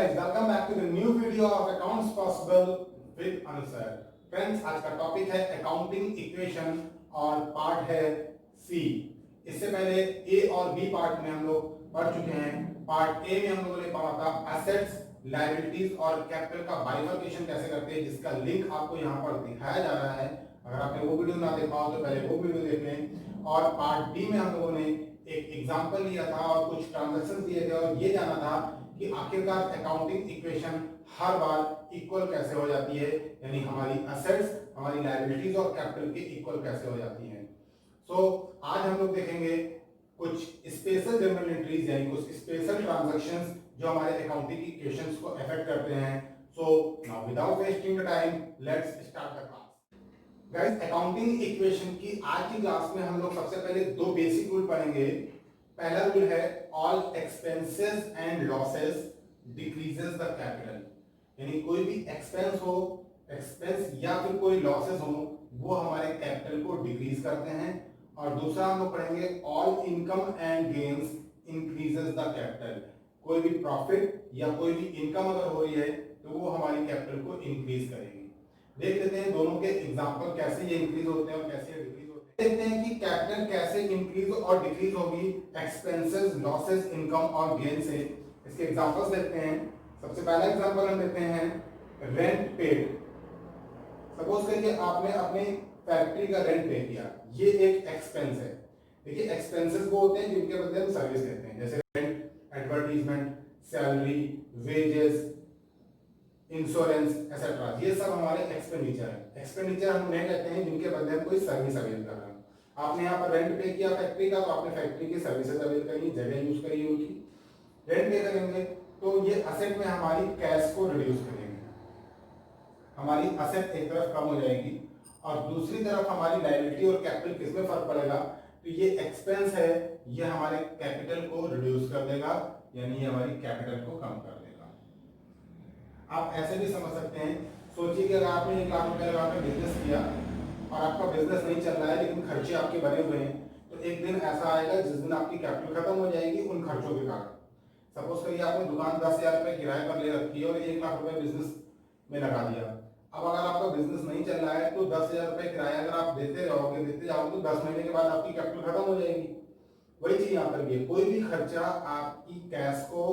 guys, welcome back to the new video of Accounts Possible with Anu sir. Friends, आज का topic है accounting equation और part है सी। इससे पहले ए और बी पार्ट में हम लोग पढ़ चुके हैं। पार्ट ए में हम लोगों ने पढ़ा था एसेट्स, लायबिलिटीज और कैपिटल का बाइफर्केशन कैसे करते हैं, जिसका लिंक आपको यहाँ पर दिखाया जा रहा है। अगर आपने वो वीडियो ना देखा हो तो पहले वो वीडियो देख लें। और पार्ट डी में हम लोगों ने एक एग्जाम्पल लिया था और कुछ ट्रांजेक्शन दिए थे और ये जाना था कि आखिरकार अकाउंटिंग इक्वेशन हर बार इक्वल कैसे हो जाती है, यानी हमारी असेट्स, हमारी लायबिलिटीज और कैपिटल के इक्वल कैसे हो जाती हैं। आज हम लोग देखेंगे कुछ स्पेशल जर्नल एंट्रीज, यानी कुछ स्पेशल ट्रांजैक्शंस जो हमारे अकाउंटिंग इक्वेशंस को अफेक्ट करते हैं। Now without wasting the time, let's start the class. Guys, accounting equation की आज की क्लास में हम लोग सबसे पहले दो बेसिक रूल पढ़ेंगे। पहला रूल है all expenses and losses decreases the capital, यानी कोई भी एक्सपेंस हो, एक्सपेंस या फिर कोई लॉसेस हो, वो हमारे कैपिटल को डिक्रीज करते हैं। और दूसरा हम लोग पढ़ेंगे all income and gains increases the capital, कोई भी प्रॉफिट या कोई भी इनकम अगर हो रही है तो वो हमारी कैपिटल को इंक्रीज करेगी। देख लेते हैं दोनों के एग्जांपल, कैसे ये इंक्रीज होते हैं और कैसे ये डिक्रीज होते हैं। देखते हैं कि कैपिटल कैसे इंक्रीज और डिक्रीज होगी एक्सपेंसेस, लॉसेस, इनकम और गेन से। इसके एग्जांपल्स देखते हैं। सबसे पहला एग्जांपल हम देखते हैं रेंट पेड। सपोज करिए आपने अपनी फैक्ट्री का रेंट पे किया, ये एक एक्सपेंस है। देखिए एक्सपेंसेस वो होते हैं जिनके बदले हम सर्विस देते हैं, जैसे rent, advertisement, salary, wages, insurance etcetera, ये सब हमारे एक्सपेंडिचर है। एक्सपेंडिचर हम उन्हें कहते हैं जिनके बदले हम कोई सर्विस अवेल कर रहे हैं। आपने यहाँ पर रेंट पे किया फैक्ट्री का, तो आपने फैक्ट्री की सर्विसेज अवेल करी, जगह यूज करी उनकी, रेंट पे करेंगे तो ये असेट में हमारी कैश को रिड्यूस करेंगे, हमारी असेट एक तरफ कम हो जाएगी और दूसरी तरफ हमारी लायबिलिटी और कैपिटल किसमें फर्क पड़ेगा, तो ये एक्सपेंस है, ये हमारे कैपिटल को रिड्यूस कर देगा, यानी ये हमारी कैपिटल को कम कर देगा। आप ऐसे भी समझ सकते हैं, सोचिए कि अगर आपने 1 लाख रुपए लगा कर बिजनेस किया और आपका बिजनेस नहीं चल रहा है लेकिन खर्चे आपके बने हुए हैं, तो एक दिन ऐसा आएगा जिस दिन आपकी कैपिटल खत्म हो जाएगी उन खर्चों के कारण। सपोज करिए आपने दुकान 10,000 रुपए किराए पर ले रखी है और 1 लाख रुपए बिजनेस में लगा दिया। अब अगर आपका बिजनेस नहीं चल रहा है तो 10,000 रुपए किराया अगर आप देते जाओगे तो 10 महीने के बाद आपकी कैपिटल खत्म हो जाएगी। वही चीज यहाँ पर भी है, कोई भी खर्चा आपकी कैश को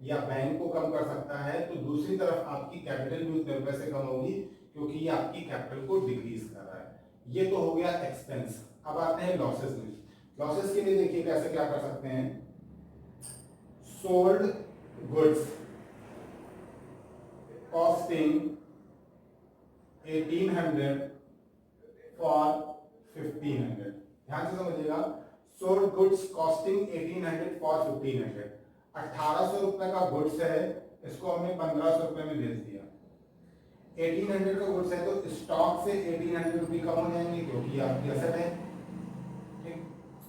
या बैंक को कम कर सकता है, तो दूसरी तरफ आपकी कैपिटल भी उतने रुपए से कम होगी क्योंकि ये आपकी कैपिटल को डिक्रीज कर रहा है। ये तो हो गया एक्सपेंस। अब आते हैं लॉसेस में। लॉसेस के लिए देखिए कैसे क्या कर सकते हैं। Sold goods costing 1800 for 1500। ध्यान से समझिएगा, सोल्ड गुड्स कॉस्टिंग 1800 फॉर 1500। 1800 रुपए का गुड्स है, इसको हमने 1500 रुपए में बेच दिया। 1800 का गुड्स है तो स्टॉक से 1800 रुपये कम हो जाएंगे क्योंकि आपकी असेट है, ठीक।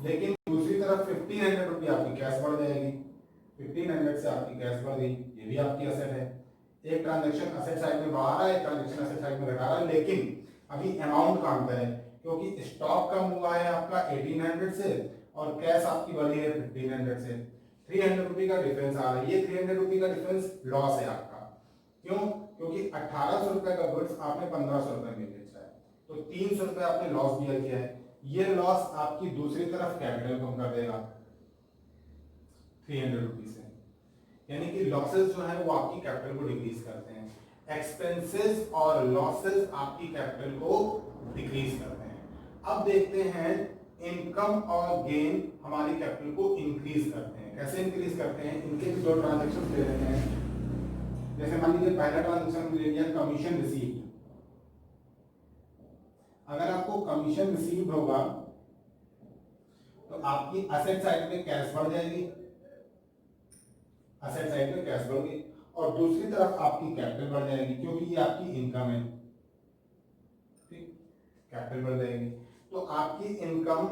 लेकिन दूसरी तरफ 1500 रुपये आपकी कैश बढ़ जाएगी, 1500 से आपकी कैश बढ़ गई, ये भी आपकी असेट है। एक ट्रांजेक्शन असेट साइड में बाहर है, एक ट्रांजेक्शन असेट साइड में घटा रहा है, लेकिन अभी अमाउंट का अंतर है क्योंकि स्टॉक कम हुआ है आपका 1800 से और कैश आपकी बढ़ी है 1500 से। 300 रुपये का डिफरेंस आ रहा है, ये 300 रुपये का डिफरेंस लॉस है आपका। क्यों? क्योंकि 1800 रुपए का गुड्स आपने 1500 रुपए में बेचा है, तो 300 रुपए आपने लॉस बियर किया है। ये लॉस आपकी दूसरी तरफ कैपिटल कम कर देगा 300 रुपये से, यानी कि लॉसेस जो है वो आपकी कैपिटल को डिक्रीज करते हैं। एक्सपेंसेस और लॉसेस आपकी कैपिटल को डिक्रीज करते हैं। अब देखते हैं इनकम और गेन हमारी कैपिटल को इंक्रीज करते हैं। कैसे इंक्रीज करते हैं, इनके भी दो ट्रांजेक्शन दे रहे हैं। जैसे मान लीजिए पहला ट्रांजेक्शन ले लिया कमीशन रिसीव्ड। अगर आपको कमीशन रिसीव्ड होगा तो आपकी असेट साइड में कैश बढ़ जाएगी, असेट साइड में कैश बढ़ गई और दूसरी तरफ आपकी कैपिटल बढ़ जाएगी क्योंकि ये आपकी इनकम है, ठीक। कैपिटल बढ़ जाएगी तो आपकी इनकम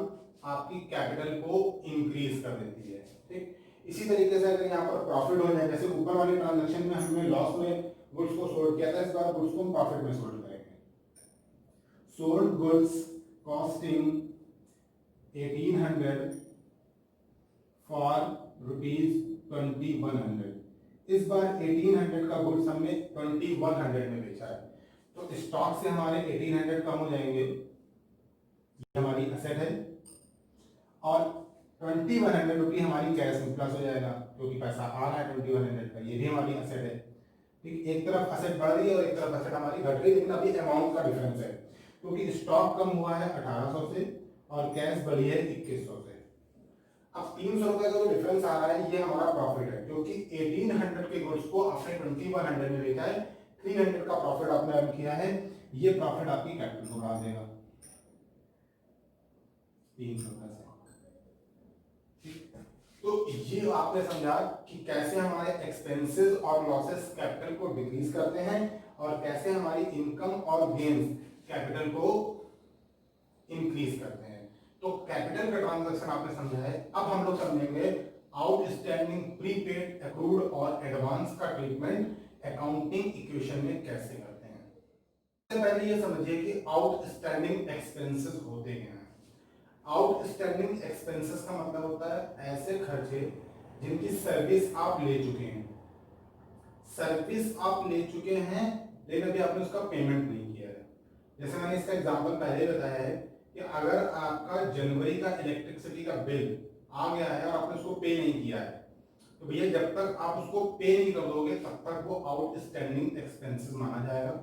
आपकी कैपिटल को इंक्रीज कर देती है, ठीक। इसी तरीके से अगर यहाँ पर प्रॉफिट हो जाए, जैसे ऊपर वाले ट्रांजैक्शन में हमने लॉस में गुड्स को सोल्ड किया था, इस बार गुड्स को हम प्रॉफिट में सोल्ड करेंगे। Sold goods costing 1800 for ₹2100। इस बार 1800 का गुड्स हमने 2100 में बेचा है, तो स्टॉक से हमारे 1800 कम हो जाएंगे, ये हमारी असेट है, और 2100 रुपये हमारी कैश में प्लस हो जाएगा क्योंकि पैसा आ रहा है 2100 का, ये भी हमारी असेट है। ठीक, एक तरफ असेट बढ़ रही है और एक तरफ असेट हमारी घट रही है, लेकिन अभी अमाउंट का डिफरेंस है क्योंकि स्टॉक कम हुआ है 1800 से और कैश बढ़ी है 2100 से। अब 300 रुपए का जो डिफरेंस आ रहा है ये हमारा प्रॉफिट है क्योंकि 1800 के गुड्स को आपने 2100 में बेचा है, 300 का प्रॉफिट आपने अर्न किया है, ये प्रॉफिट आपकी कैपिटल को बढ़ा देगा 300 से। तो ये आपने समझा कि कैसे हमारे एक्सपेंसेस और लॉसेस कैपिटल को डिक्रीज करते हैं और कैसे हमारी इनकम और गेन्स कैपिटल को इंक्रीज करते हैं। तो कैपिटल का ट्रांजैक्शन आपने समझा है। अब हम लोग समझेंगे आउटस्टैंडिंग, प्रीपेड, एक्रूड और एडवांस का ट्रीटमेंट अकाउंटिंग इक्वेशन में कैसे करते हैं। सबसे पहले ये समझिए कि आउटस्टैंडिंग एक्सपेंसेस होते हैं। आउटस्टैंडिंग एक्सपेंसेस का मतलब होता है ऐसे खर्चे जिनकी सर्विस आप ले चुके हैं, सर्विस आप ले चुके हैं लेकिन अभी आपने उसका पेमेंट नहीं किया है। जैसे मैंने इसका एग्जांपल पहले बताया है कि अगर आपका जनवरी का इलेक्ट्रिसिटी का बिल आ गया है और आपने उसको पे नहीं किया है, तो भैया जब तक आप उसको पे नहीं कर दोगे तब तक वो आउटस्टैंडिंग एक्सपेंसेस माना जाएगा।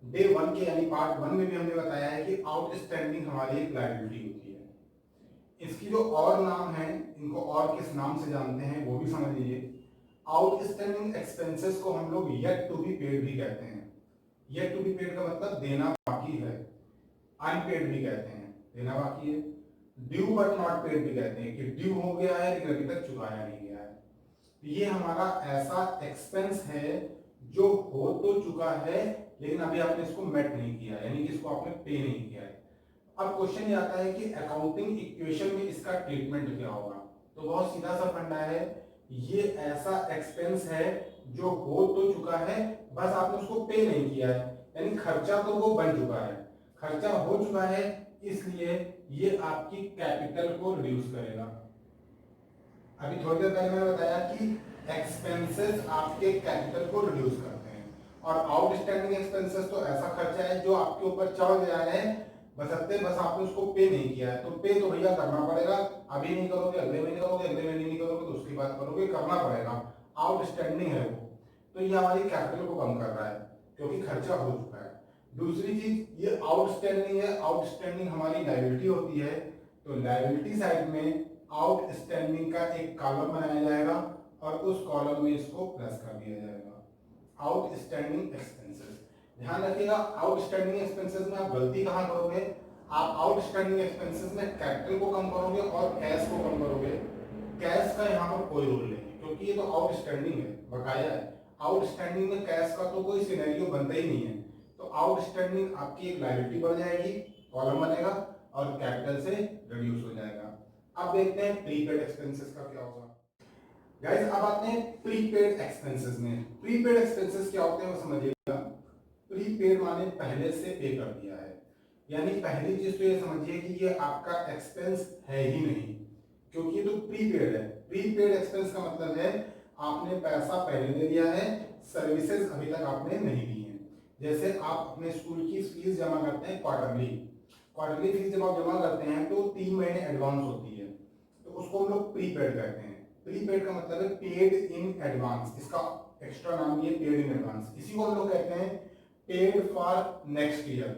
डे 1 के यानी पार्ट 1 में भी हमने बताया है कि आउटस्टैंडिंग हमारी एक लायबिलिटी होती है। इसकी जो और नाम है, इनको और किस नाम से जानते हैं वो भी समझ लीजिए। आउटस्टैंडिंग एक्सपेंसेस को हम लोग येट टू बी पेड भी कहते हैं। येट टू बी पेड का मतलब देना बाकी है, अनपेड भी कहते हैं, देना बाकी है। ड्यू बट नॉट पेड भी कहते हैं कि ड्यू हो गया है लेकिन अभी तक चुकाया नहीं गया है। ये हमारा ऐसा एक्सपेंस है जो हो तो चुका है लेकिन अभी आपने इसको मेट नहीं किया, यानी कि इसको आपने पे नहीं किया है। अब क्वेश्चन ये आता है कि अकाउंटिंग इक्वेशन में इसका ट्रीटमेंट क्या होगा। तो बहुत सीधा सा फंडा है, ये ऐसा एक्सपेंस है जो हो तो चुका है, बस आपने उसको पे नहीं किया है, यानी खर्चा तो वो बन चुका है, खर्चा हो चुका है, इसलिए ये आपकी कैपिटल को रिड्यूस करेगा। अभी थोड़ी देर पहले मैंने बताया कि एक्सपेंसेस आपके कैपिटल को रिड्यूस करते हैं और आउटस्टैंडिंग एक्सपेंसेस तो ऐसा खर्चा है जो आपके ऊपर चढ़ गया है, बस आपने उसको पे नहीं किया है। तो पे तो भैया करना पड़ेगा, अभी नहीं करोगे अगले महीने करोगे, अगले महीने नहीं करोगे तो उसके बाद करोगे, करना पड़ेगा, आउटस्टैंडिंग है वो। तो ये हमारी कैपिटल को कम कर रहा है क्योंकि खर्चा हो चुका है। दूसरी चीज ये आउटस्टैंडिंग है, आउटस्टैंडिंग हमारी लायबिलिटी होती है, तो लायबिलिटी साइड में आउटस्टैंडिंग का एक कॉलम बनाया जाएगा और उस कॉलम में इसको प्लस कर दिया जाएगा, आउटस्टैंडिंग एक्सपेंसेस। ध्यान रखिएगा आउटस्टैंडिंग एक्सपेंसेस में आप गलती कहां करोगे, आप आउटस्टैंडिंग एक्सपेंसेस में कैपिटल को कम करोगे और कैश को कम करोगे। कैश का यहाँ पर कोई रोल नहीं क्योंकि ये तो आउटस्टैंडिंग है, बकाया है। आउटस्टैंडिंग में कैश का तो कोई सिनेरियो बनता ही नहीं है, तो आउटस्टैंडिंग आपकी एक लायबिलिटी बढ़ जाएगी, कॉलम बनेगा और कैपिटल से रिड्यूस हो जाएगा। अब देखते हैं प्रीपेड एक्सपेंसेस का क्या होगा। गाइस अब आते हैं प्रीपेड एक्सपेंसेस में। प्रीपेड एक्सपेंसेस क्या होते हैं वो समझिएगा। प्रीपेड माने पहले से पे कर दिया है, यानी पहली चीज तो ये समझिए कि ये आपका एक्सपेंस है ही नहीं क्योंकि ये तो प्रीपेड है। प्रीपेड एक्सपेंस का मतलब है आपने पैसा पहले दे दिया है, सर्विसेज अभी तक आपने नहीं दी है। जैसे आप अपने स्कूल की फीस जमा करते हैं क्वार्टरली फीस जब आप जमा करते हैं तो 3 महीने एडवांस होती है, तो उसको हम लोग प्रीपेड कहते हैं। प्रीपेड का मतलब है पेड इन एडवांस, इसका एक्स्ट्रा नाम ये पेड इन एडवांस। इसी को हम लोग कहते हैं पेड फॉर नेक्स्ट ईयर,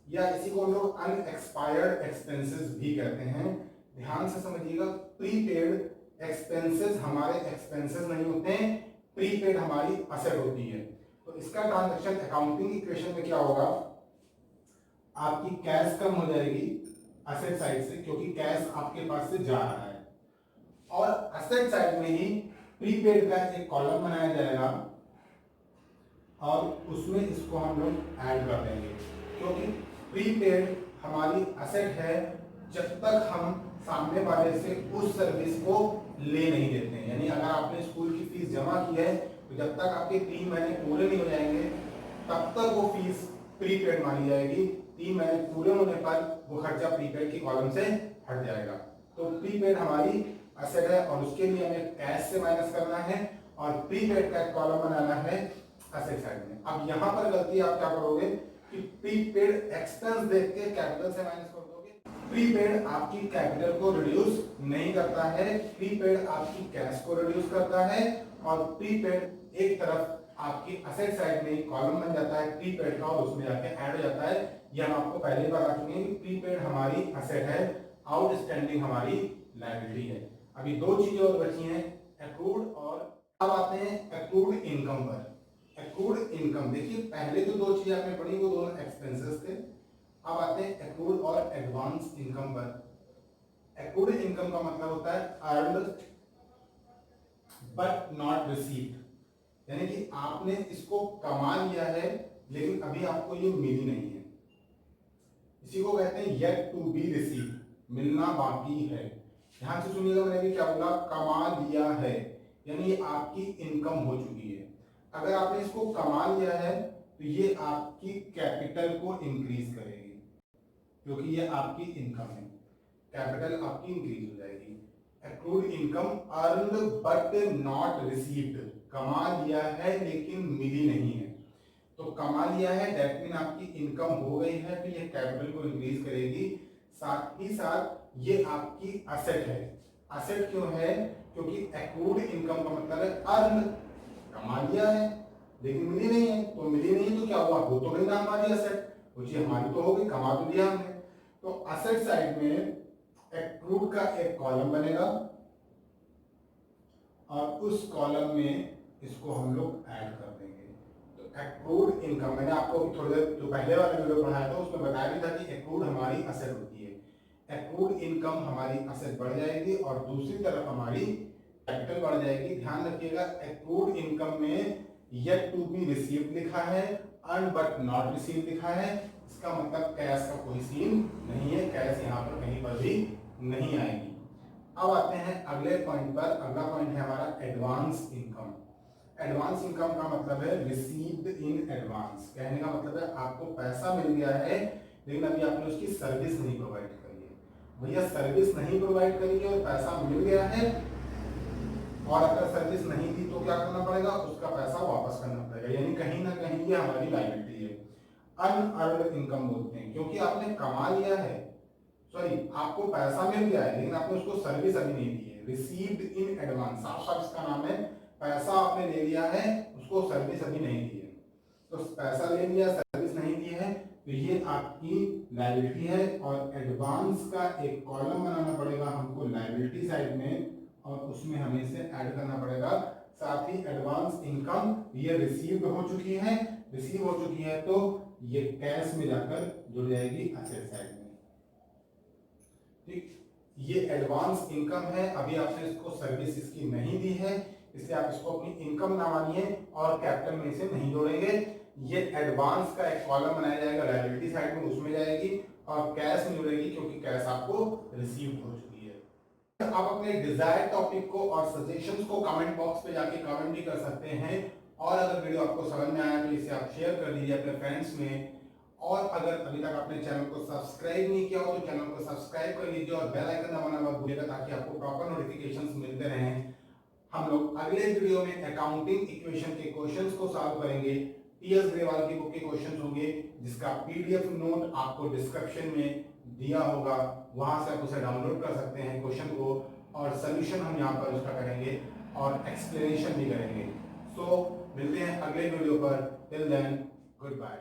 या इसी को हम लोग अनएक्सपायर्ड एक्सपेंसेस भी कहते हैं। ध्यान से समझिएगा, प्रीपेड एक्सपेंसेस हमारे एक्सपेंसेस नहीं होते हैं, प्रीपेड हमारी असेट होती है। तो इसका ट्रांजैक्शन अकाउंटिंग इक्वेशन में क्या होगा, आपकी कैश कम हो जाएगी असेट साइड से क्योंकि कैश आपके पास से जा रहा है, और असेट साइड में ही प्रीपेड का एक कॉलम बनाया जाएगा और उसमें इसको हम लोग ऐड कर देंगे क्योंकि प्रीपेड हमारी असेट है जब तक हम सामने वाले से उस सर्विस को ले नहीं देते हैं। यानी अगर आपने स्कूल की फीस जमा की है तो जब तक आपके 3 महीने पूरे नहीं हो जाएंगे तब तक वो फीस प्रीपेड मानी जाएगी। 3 महीने पूरे होने पर वो खर्चा प्रीपेड के कॉलम से हट जाएगा। तो प्रीपेड हमारी असेट है और उसके लिए हमें कैश से माइनस करना है और प्रीपेड का एक कॉलम बनाना है असेट साइड में। अब यहां पर गलती आप क्या करोगे कि प्रीपेड एक्सपेंस देख के कैपिटल से माइनस कर दोगे। प्रीपेड आपकी कैपिटल को रिड्यूस नहीं करता है, प्रीपेड आपकी कैश को रिड्यूस करता है, और प्रीपेड एक तरफ आपकी असेट साइड में कॉलम बन जाता है प्रीपेड का, और उसमें जाके ऐड हो जाता है। ये हम आपको पहले बता चुके हैं कि प्रीपेड हमारी असेट है, आउटस्टैंडिंग हमारी लायबिलिटी है। अभी दो चीजें और बची हैं, एक्रूड और अब आते हैं एक्रूड इनकम पर। एक्रूड इनकम देखिए पहले जो दो चीजें आपने पढ़ी वो दोनों एक्सपेंसेस थे, अब आते हैं एक्रूड और एडवांस इनकम पर। एक्रूड इनकम का मतलब होता है अर्न्ड बट नॉट रिसीव्ड, यानी कि आपने इसको कमा लिया है लेकिन अभी आपको ये मिली नहीं है, इसी को कहते हैं येट टू बी रिसीव, मिलना बाकी है। ध्यान से सुनिएगा, मैंने भी क्या बोला, कमा लिया है यानी ये आपकी इनकम हो चुकी है। अगर आपने इसको कमा लिया है तो ये आपकी कैपिटल को इंक्रीज करेगी, क्योंकि ये आपकी इनकम है, कैपिटल आपकी इंक्रीज हो जाएगी। Accrued income earned but not received, कमा लिया है लेकिन मिली नहीं है। तो कमा लिया है दैट मीन आपकी इनकम हो गई है, तो ये कैपिटल को इंक्रीज करेगी। साथ ही साथ ये आपकी असेट है। असेट क्यों है? क्योंकि एक्रूड इनकम का मतलब है अर्न, कमा लिया है लेकिन मिली नहीं है, तो मिली नहीं तो क्या हुआ, वो तो नहीं ना हमारी असेट, वो चीज हमारी तो हो गई, कमा तो लिया हमने। तो असेट साइड में एक्रूड का एक कॉलम बनेगा और उस कॉलम में इसको हम लोग ऐड कर देंगे। तो एक्रूड इनकम मैंने आपको थोड़ी देर जो पहले वाला वीडियो पढ़ाया था उसमें बताया भी था कि एक्रूड हमारी असेट होती है। एक्रूड इनकम हमारी असेट बढ़ जाएगी और दूसरी तरफ हमारी कैपिटल बढ़ जाएगी। ध्यान रखिएगा एक्रूड इनकम में येट टू बी रिसीव्ड लिखा है, अर्न बट नॉट रिसीव्ड लिखा है, इसका मतलब कैश का कोई सीन नहीं है, कैश यहाँ पर कहीं पर भी नहीं आएगी। अब आते हैं अगले पॉइंट पर। अगला पॉइंट है हमारा एडवांस इनकम। एडवांस इनकम का मतलब है रिसीव्ड इन एडवांस, कहने का मतलब है आपको पैसा मिल गया है लेकिन अभी आपने उसकी सर्विस नहीं प्रोवाइड करी है। भैया सर्विस नहीं प्रोवाइड करी है और पैसा मिल गया है, और अगर सर्विस नहीं दी तो क्या करना पड़ेगा, उसका पैसा वापस करना पड़ेगा, यानी कहीं ना कहीं ये हमारी लायबिलिटी है। अनअर्न्ड इनकम बोलते हैं, क्योंकि आपने कमा लिया है, सॉरी आपको पैसा मिल गया है लेकिन आपने उसको सर्विस अभी नहीं दी है। रिसीव्ड इन एडवांस, साफ साफ इसका नाम है, पैसा आपने ले लिया है, उसको सर्विस अभी नहीं दी है। तो पैसा ले लिया, सर्विस नहीं दी है, तो ये आपकी लायबिलिटी है। और एडवांस का एक कॉलम बनाना पड़ेगा हमको लायबिलिटी साइड में, और उसमें हमें इसे ऐड करना पड़ेगा। साथ ही एडवांस इनकम ये रिसीव्ड हो चुकी है, रिसीव हो चुकी है तो ये कैश में जाकर जुड़ जाएगी असेट साइड में। ठीक, ये एडवांस इनकम है, अभी आपने इसको सर्विस इसकी नहीं दी है, इसलिए आप इसको अपनी इनकम ना मानिए और कैपिटल में इसे नहीं जोड़ेंगे। ये एडवांस का एक कॉलम बनाया जाएगा लायबिलिटी साइड में, उसमें जाएगी और कैश में जुड़ेगी क्योंकि कैश आपको रिसीव हो चुकी है। आप अपने डिजायर टॉपिक को और सजेशंस को कमेंट बॉक्स पे जाके कमेंट भी कर सकते हैं, और अगर वीडियो आपको समझ में आया तो इसे आप शेयर कर दीजिए अपने फ्रेंड्स में। और अगर अभी तक आपने चैनल को सब्सक्राइब नहीं किया हो तो चैनल को सब्सक्राइब कर लीजिए और बेल आइकन दबाना मत भूलिएगा ताकि आपको प्रॉपर नोटिफिकेशंस मिलते रहें। हम लोग अगले वीडियो में अकाउंटिंग इक्वेशन के क्वेश्चंस को सॉल्व करेंगे। टीएस ग्रेवाल की बुक के क्वेश्चंस होंगे जिसका पीडीएफ नोट आपको डिस्क्रिप्शन में दिया होगा, वहां से आप उसे डाउनलोड कर सकते हैं क्वेश्चन को, और सोल्यूशन हम यहाँ पर उसका करेंगे और एक्सप्लेनेशन भी करेंगे। सो मिलते हैं अगले वीडियो पर, टिल देन गुड बाय।